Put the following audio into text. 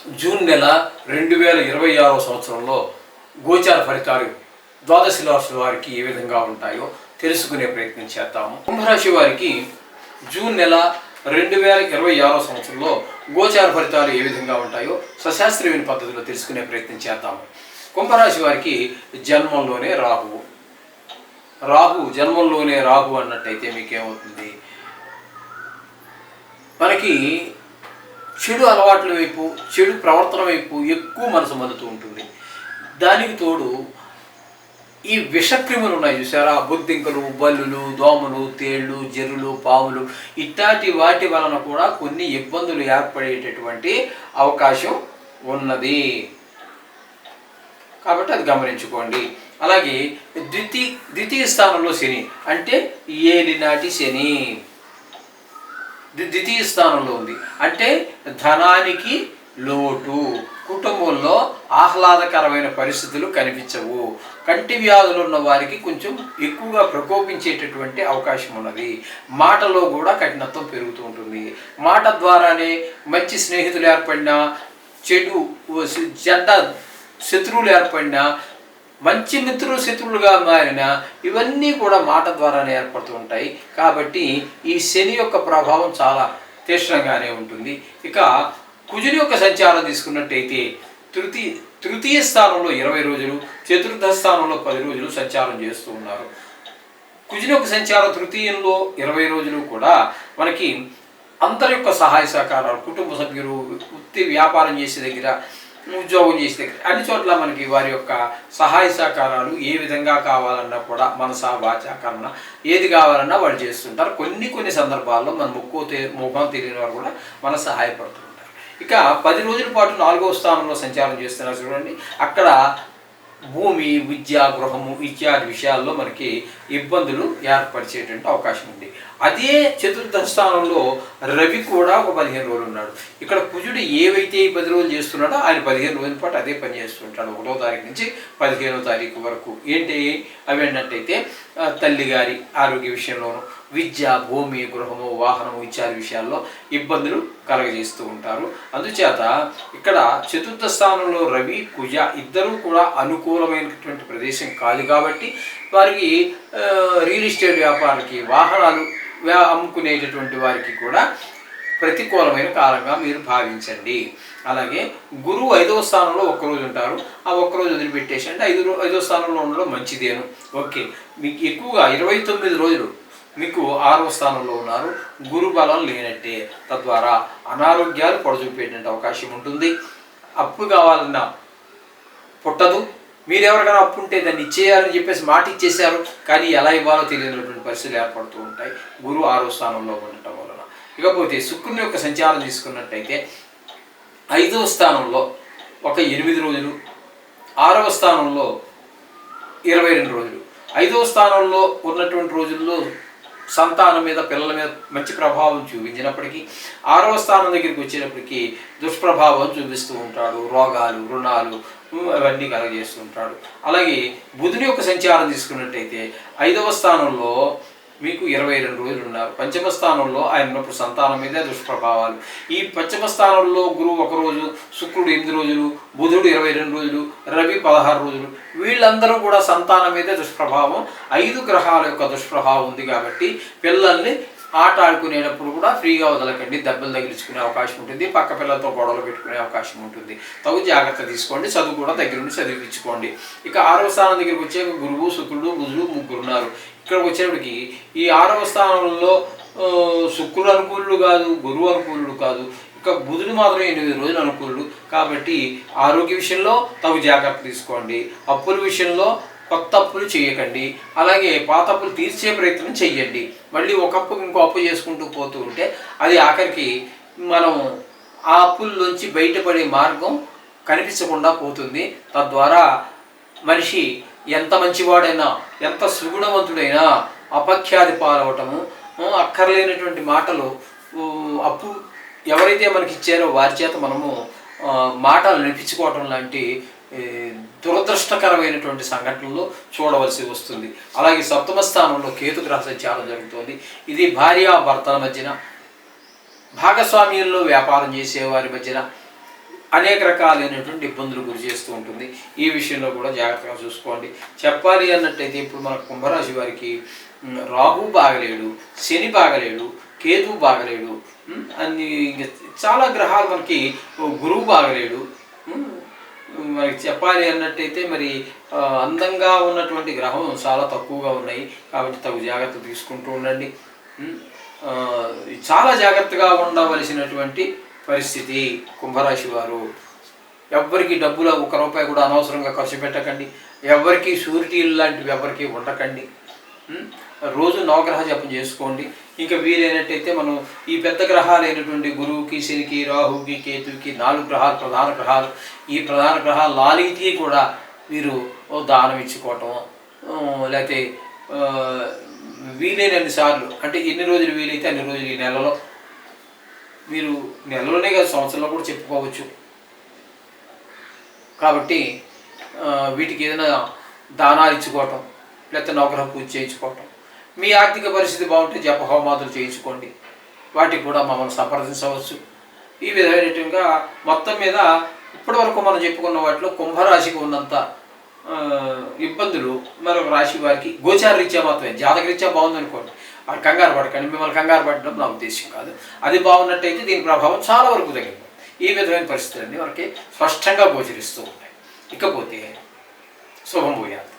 June నెల 2026 సంవత్సరంలో గోచార ఫలితాలు ద్వాదశ రాశుల వారికి ఏ విధంగా ఉంటాయో తెలుసుకునే ప్రయత్నం చేద్దాము. కుంభరాశి వారికి జూన్ నెల 2026 సంవత్సరంలో గోచార ఫలితాలు ఏ విధంగా ఉంటాయో సశాస్త్రీయమైన పద్ధతిలో తెలుసుకునే ప్రయత్నం చేద్దాము. కుంభరాశి వారికి జన్మంలోనే రాహు జన్మంలోనే రాహు అన్నట్టయితే మీకేమవుతుంది? మనకి చెడు అలవాట్ల వైపు, చెడు ప్రవర్తన వైపు ఎక్కువ మనసు మలుతూ ఉంటుంది. దానికి తోడు ఈ విషక్రిములు ఉన్నాయి చూసారా, బొద్దింకలు, బల్లులు, దోమలు, తేళ్ళు, జర్రులు, పాములు, ఇట్లాంటి వాటి వలన కూడా కొన్ని ఇబ్బందులు ఏర్పడేటటువంటి అవకాశం ఉన్నది. కాబట్టి అది గమనించుకోండి. అలాగే ద్వితీయ స్థానంలో శని అంటే ఏలినాటి శని ద్వితీయ స్థానంలో ఉంది. అంటే ధనానికి లోటు, కుటుంబంలో ఆహ్లాదకరమైన పరిస్థితులు కనిపించవు. కంటి వ్యాధులు ఉన్న వారికి కొంచెం ఎక్కువగా ప్రకోపించేటటువంటి అవకాశం ఉన్నది. మాటలో కూడా కఠినత్వం పెరుగుతూ ఉంటుంది. మాట ద్వారానే మంచి స్నేహితులు ఏర్పడినా, చెడ్డ శత్రువులు ఏర్పడినా, మంచి మిత్రులు శత్రువులుగా మారిన ఇవన్నీ కూడా మాట ద్వారానే ఏర్పడుతూ ఉంటాయి. కాబట్టి ఈ శని యొక్క ప్రభావం చాలా తీవ్రంగానే ఉంటుంది. ఇక కుజుని యొక్క సంచారం తీసుకున్నట్టయితే తృతీయ స్థానంలో 20 రోజులు, చతుర్థ స్థానంలో 10 రోజులు సంచారం చేస్తూ ఉన్నారు. కుజుని యొక్క సంచారం తృతీయంలో 20 రోజులు కూడా మనకి అందరి యొక్క సహాయ సహకారాలు, కుటుంబ సభ్యులు, వృత్తి వ్యాపారం చేసే దగ్గర, ఉద్యోగం చేసే దగ్గర అన్ని చోట్ల మనకి వారి యొక్క సహాయ సహకారాలు ఏ విధంగా కావాలన్నా కూడా మనస వాచ కర్మ ఏది కావాలన్నా వాళ్ళు చేస్తుంటారు. కొన్ని సందర్భాల్లో మన ముఖం తెలియని వారు కూడా మన సహాయపడుతుంటారు. ఇక 10 రోజుల పాటు 4వ స్థానంలో సంచారం చేస్తున్నారు చూడండి. అక్కడ భూమి, విద్య, గృహము ఇత్యాది విషయాల్లో మనకి ఇబ్బందులు ఏర్పరిచేటువంటి అవకాశం ఉంది. అదే చతుర్థ స్థానంలో రవి కూడా ఒక 15 రోజులు ఉన్నాడు. ఇక్కడ కుజుడు ఏవైతే 10 రోజులు చేస్తున్నాడో ఆయన 15 రోజుల పాటు అదే పని చేస్తుంటాడు. 1వ తారీఖు నుంచి 15వ తారీఖు వరకు. ఏంటి అవి అన్నట్టయితే తల్లి గారి ఆరోగ్య విషయంలోనూ, విద్య, భూమి, గృహము, వాహనము ఇత్యాది విషయాల్లో ఇబ్బందులు కలగజేస్తూ ఉంటారు. అందుచేత ఇక్కడ చతుర్థ స్థానంలో రవి, కుజ ఇద్దరూ కూడా అనుకూలమైనటువంటి ప్రదేశం కాదు. కాబట్టి వారికి రియల్ ఎస్టేట్ వ్యాపారానికి, వాహనాలు అమ్ముకునేటటువంటి వారికి కూడా ప్రతికూలమైన కాలంగా మీరు భావించండి. అలాగే గురువు 5వ స్థానంలో ఒక్కరోజు ఉంటారు. ఆ ఒక్కరోజు వదిలిపెట్టేసి అంటే 5వ స్థానంలో ఉండడం మంచిదేను. ఓకే, మీకు ఎక్కువగా 29 రోజులు మీకు 6వ స్థానంలో ఉన్నారు. గురు బలం లేనట్టే. తద్వారా అనారోగ్యాలు పొడచూపేటువంటి అవకాశం ఉంటుంది. అప్పు కావాలన్నా పుట్టదు. మీరెవరికైనా అప్పు ఉంటే దాన్ని ఇచ్చేయాలని చెప్పేసి మాట ఇచ్చేశారు, కానీ ఎలా ఇవ్వాలో తెలియనటువంటి పరిస్థితులు ఏర్పడుతూ ఉంటాయి గురువు 6వ స్థానంలో ఉండటం వలన. ఇకపోతే శుక్రుని యొక్క సంచారం తీసుకున్నట్టయితే 5వ స్థానంలో ఒక 8 రోజులు, 6వ స్థానంలో 22 రోజులు. 5వ స్థానంలో ఉన్నటువంటి రోజుల్లో సంతానం మీద, పిల్లల మీద మంచి ప్రభావం చూపించినప్పటికీ 6వ స్థానం దగ్గరికి వచ్చేటప్పటికి దుష్ప్రభావం చూపిస్తూ ఉంటాడు. రోగాలు, రుణాలు అవన్నీ కలగజేస్తూ ఉంటాడు. అలాగే బుధుని యొక్క సంచారం తీసుకున్నట్టయితే 5వ స్థానంలో మీకు 22 రోజులు ఉన్నారు. పంచమ స్థానంలో ఆయన ఉన్నప్పుడు సంతానం మీద దుష్ప్రభావాలు. ఈ పంచమ స్థానంలో గురువు 1 రోజు, శుక్రుడు 8 రోజులు, బుధుడు 22 రోజులు, రవి 16 రోజులు. వీళ్ళందరూ కూడా సంతానం మీద దుష్ప్రభావం, 5 గ్రహాల యొక్క దుష్ప్రభావం ఉంది. కాబట్టి పిల్లల్ని ఆట ఆడుకునేటప్పుడు కూడా ఫ్రీగా వదలకండి. దెబ్బలు తగిలించుకునే అవకాశం ఉంటుంది. పక్క పిల్లలతో గొడవలు పెట్టుకునే అవకాశం ఉంటుంది. తగు జాగ్రత్త తీసుకోండి. చదువు కూడా దగ్గర నుండి చదివించుకోండి. ఇక 6వ స్థానం దగ్గరికి వచ్చే గురువు, శుక్రుడు, బుధుడు ముగ్గురు ఉన్నారు. ఇక్కడికి వచ్చేటప్పటికి ఈ 6వ స్థానంలో శుక్రుడు అనుకూలుడు కాదు, గురువు అనుకూలుడు కాదు. ఇక బుధుడు మాత్రం 8 రోజులు అనుకూలుడు. కాబట్టి ఆరోగ్య విషయంలో తగు జాగ్రత్త తీసుకోండి. అప్పుల విషయంలో కొత్త అప్పులు చేయకండి. అలాగే పాత అప్పులు తీర్చే ప్రయత్నం చెయ్యండి. మళ్ళీ ఒక అప్పుకి ఇంకో అప్పు చేసుకుంటూ పోతూ ఉంటే అది ఆఖరికి మనం ఆ అప్పుల్లోంచి బయటపడే మార్గం కనిపించకుండా పోతుంది. తద్వారా మనిషి ఎంత మంచివాడైనా, ఎంత సుగుణవంతుడైనా అపఖ్యాతి పాలవటము, అక్కర్లేనటువంటి మాటలు, అప్పు ఎవరైతే మనకి ఇచ్చారో వారి చేత మనము మాటలు వినిపించుకోవటం లాంటి దురదృష్టకరమైనటువంటి సంఘటనలు చూడవలసి వస్తుంది. అలాగే 7వ స్థానంలో కేతు గ్రహ సంచారం జరుగుతుంది. ఇది భార్యాభర్తల మధ్యన, భాగస్వామ్యంలో వ్యాపారం చేసేవారి మధ్యన, అనేక రకాలైనటువంటి ఇబ్బందులు గురి చేస్తూ ఉంటుంది. ఈ విషయంలో కూడా జాగ్రత్తగా చూసుకోండి. చెప్పాలి అన్నట్టయితే ఇప్పుడు మన కుంభరాశి వారికి రాహు బాగలేడు, శని బాగలేడు, కేతు బాగలేడు, అన్ని చాలా గ్రహాలు మనకి, గురువు బాగలేడు. మనకి చెప్పాలి అన్నట్టయితే మరి అందంగా ఉన్నటువంటి గ్రహం చాలా తక్కువగా ఉన్నాయి. కాబట్టి తగు జాగ్రత్త తీసుకుంటూ ఉండండి. చాలా జాగ్రత్తగా ఉండవలసినటువంటి పరిస్థితి కుంభరాశి వారు. ఎవ్వరికి డబ్బులు ఒక రూపాయి కూడా అనవసరంగా ఖర్చు పెట్టకండి. ఎవరికి షూరిటీలు లాంటివి ఎవరికి ఉండకండి. రోజు నవగ్రహ జపం చేసుకోండి. ఇంకా వీలైనట్టయితే మనం ఈ పెద్ద గ్రహాలైనటువంటి గురువుకి, శనికి, రాహుకి, కేతువుకి 4 గ్రహాలు ప్రధాన గ్రహాలు. ఈ ప్రధాన గ్రహాలు 4కి కూడా మీరు దానం ఇచ్చుకోవటం, లేకపోతే వీలైనన్ని సార్లు, అంటే ఎన్ని రోజులు వీలైతే అన్ని రోజులు ఈ నెలలో, మీరు నెలలోనే కాదు సంవత్సరంలో కూడా చెప్పుకోవచ్చు. కాబట్టి వీటికి ఏదైనా దానాలు ఇచ్చుకోవటం, లేకపోతే నవగ్రహ పూజ చేయించుకోవటం, మీ ఆర్థిక పరిస్థితి బాగుంటే జప హోమాదులు చేయించుకోండి. వాటికి కూడా మమ్మల్ని సంప్రదించవచ్చు. ఈ విధమైనట్టుగా మొత్తం మీద ఇప్పటి వరకు మనం చెప్పుకున్న వాటిలో కుంభరాశికి ఉన్నంత ఇబ్బందులు మరొక రాశి వారికి గోచార రీత్యా మాత్రమే. జాతక రీత్యా బాగుందనుకోండి, అది కంగారు పడకండి. మిమ్మల్ని కంగారు పడడం నా ఉద్దేశం కాదు. అది బాగున్నట్టయితే దీని ప్రభావం చాలా వరకు తగ్గిపోతుంది. ఈ విధమైన పరిస్థితులన్నీ మనకి స్పష్టంగా గోచరిస్తూ ఉంటాయి. ఇకపోతే శుభం భూయాత్.